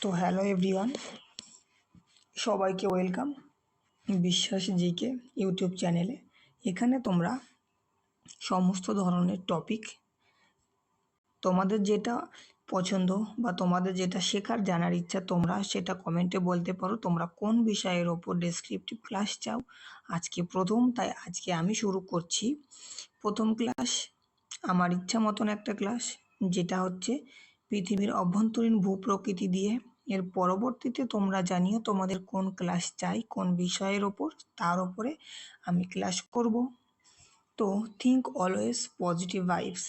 তো hello everyone, সবাইকে welcome বিশ্বাস জিকে ইউটিউব চ্যানেলে। এখানে তোমরা সমস্ত ধরনের টপিক, তোমাদের যেটা পছন্দ বা তোমাদের যেটা শেখার জানার ইচ্ছা, তোমরা সেটা কমেন্টে বলতে পারো। তোমরা কোন বিষয়ের ওপর ডেসক্রিপটিভ ক্লাস চাও। আজকে প্রথম, তাই আজকে আমি শুরু করছি প্রথম ক্লাস, আমার ইচ্ছা মতন একটা ক্লাস, যেটা হচ্ছে পৃথিবীর অভ্যন্তরীণ ভূপ্রকৃতি দিয়ে। এর পরবর্তীতে তোমরা জানিও তোমাদের কোন ক্লাস চাই, কোন বিষয়ের ওপর, তার ওপরে আমি ক্লাস করব। তো থিঙ্ক অলওয়েজ পজিটিভ ভাইবস,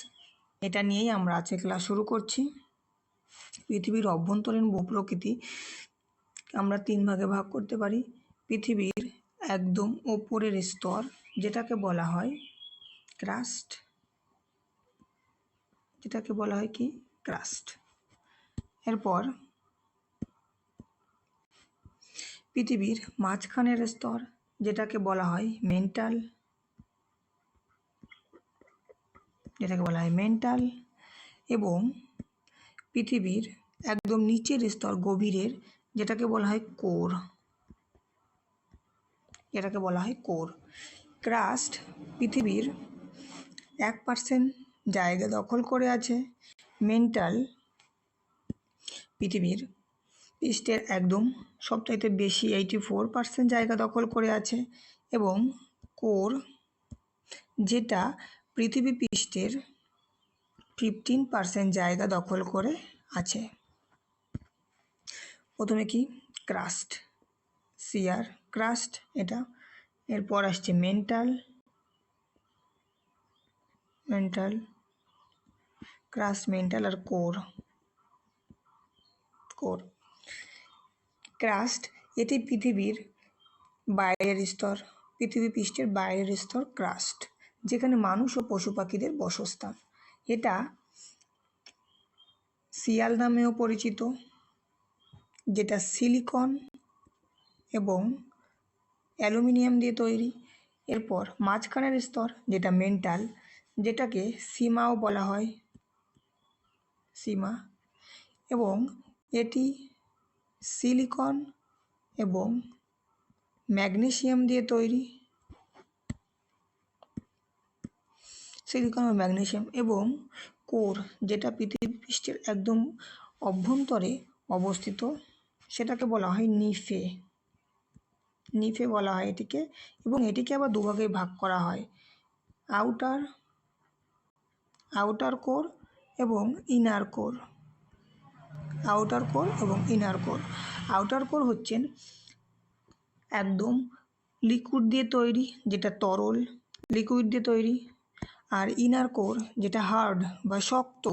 এটা নিয়েই আমরা আজকে ক্লাস শুরু করছি। পৃথিবীর অভ্যন্তরীণ ভূপ্রকৃতি আমরা তিন ভাগে ভাগ করতে পারি। পৃথিবীর একদম ওপরের স্তর, যেটাকে বলা হয় ক্রাস্ট, যেটাকে বলা হয় কি ক্রাস্ট। এরপর পৃথিবীর মাঝখানের স্তর, যেটাকে বলা হয় মেন্টাল, এবং পৃথিবীর একদম নিচের স্তর গভীরের, যেটাকে বলা হয় কোর, ক্রাস্ট পৃথিবীর 1% জায়গা দখল করে আছে। মেন্টাল পৃথিবীর পৃষ্ঠের একদম সবচাইতে বেশি 84% জায়গা দখল করে আছে। এবং কোর, যেটা পৃথিবী পৃষ্ঠের 15% জায়গা দখল করে আছে। প্রথমে কি ক্রাস্ট, সিয়ার ক্রাস্ট এটা। এরপর আসছে মেন্টাল ক্রাস্ট, মেন্টাল আর কোর। ক্রাস্ট এটি পৃথিবীর বাইরের স্তর, পৃথিবী পৃষ্ঠের বাইরের স্তর ক্রাস্ট, যেখানে মানুষ ও পশু পাখিদের বাসস্থান। এটা সিয়াল নামেও পরিচিত, যেটা সিলিকন এবং অ্যালুমিনিয়াম দিয়ে তৈরি। এরপর মাঝখানের স্তর, যেটা মেন্টাল, যেটাকে সীমাও বলা হয়, সীমা, এবং এটি সিলিকন এবং ম্যাগনেসিয়াম দিয়ে তৈরি, এবং কোর, যেটা পৃথিবী পৃষ্ঠের একদম অভ্যন্তরে অবস্থিত, সেটাকে বলা হয় নিফে বলা হয় এটিকে। এবং এটিকে আবার দুভাগে ভাগ করা হয়, আউটার কোর এবং ইনার কোর। আউটার কোর হচ্ছেন একদম লিকুইড দিয়ে তৈরি, যেটা তরল লিকুইড দিয়ে তৈরি। আর ইনার কোর, যেটা হার্ড বা শক্ত।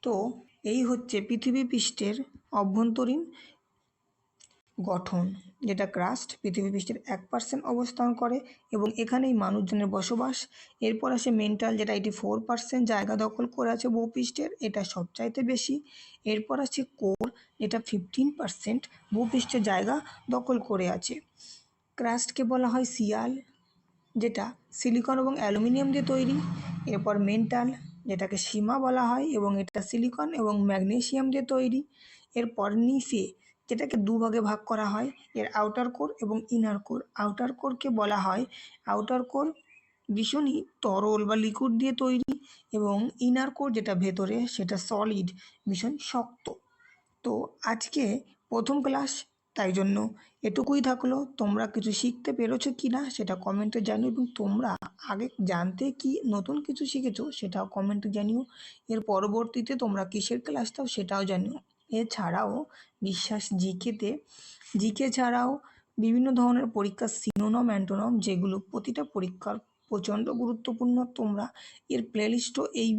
তো এই হচ্ছে পৃথিবী পৃষ্ঠের অভ্যন্তরীণ গঠন, যেটা ক্রাস্ট পৃথিবী পৃষ্ঠের 1% অবস্থান করে এবং এখানেই মানুষজনের বসবাস। এরপর আসে মেন্টাল, যেটা 84% জায়গা দখল করে আছে ভূপৃষ্ঠের, এটা সবচাইতে বেশি। এরপর আছে কোর, যেটা 15% ভূপৃষ্ঠের জায়গা দখল করে আছে। ক্রাস্টকে বলা হয় সিয়াল, যেটা সিলিকন এবং অ্যালুমিনিয়াম দিয়ে তৈরি। এরপর মেন্টাল, যেটাকে সীমা বলা হয়, এবং এটা সিলিকন এবং ম্যাগনেসিয়াম দিয়ে তৈরি। এরপর নিফে, যেটাকে দুভাগে ভাগ করা হয়, এর আউটার কোর এবং ইনার কোর। আউটার কোরকে বলা হয়, আউটার কোর ভীষণই তরল বা লিকুইড দিয়ে তৈরি, এবং ইনার কোর যেটা ভেতরে, সেটা সলিড, ভীষণ শক্ত। তো আজকে প্রথম ক্লাস, তাই জন্য এটুকুই থাকলো। তোমরা কিছু শিখতে পেরেছো কি না সেটা কমেন্টে জানিও, এবং তোমরা আগে জানতে কি নতুন কিছু শিখেছো সেটাও কমেন্টে জানিও। এর পরবর্তীতে তোমরা কিসের ক্লাস দাও সেটাও জানিও। এছাড়াও বিশ্বাস জিকে ছাড়াও বিভিন্ন ধরনের পরীক্ষার সিনোনম অ্যান্টোনম, যেগুলো প্রতিটা পরীক্ষার প্রচণ্ড গুরুত্বপূর্ণ, তোমরা এর প্লেলিস্টও এই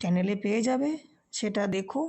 চ্যানেলে পেয়ে যাবে, সেটা দেখো।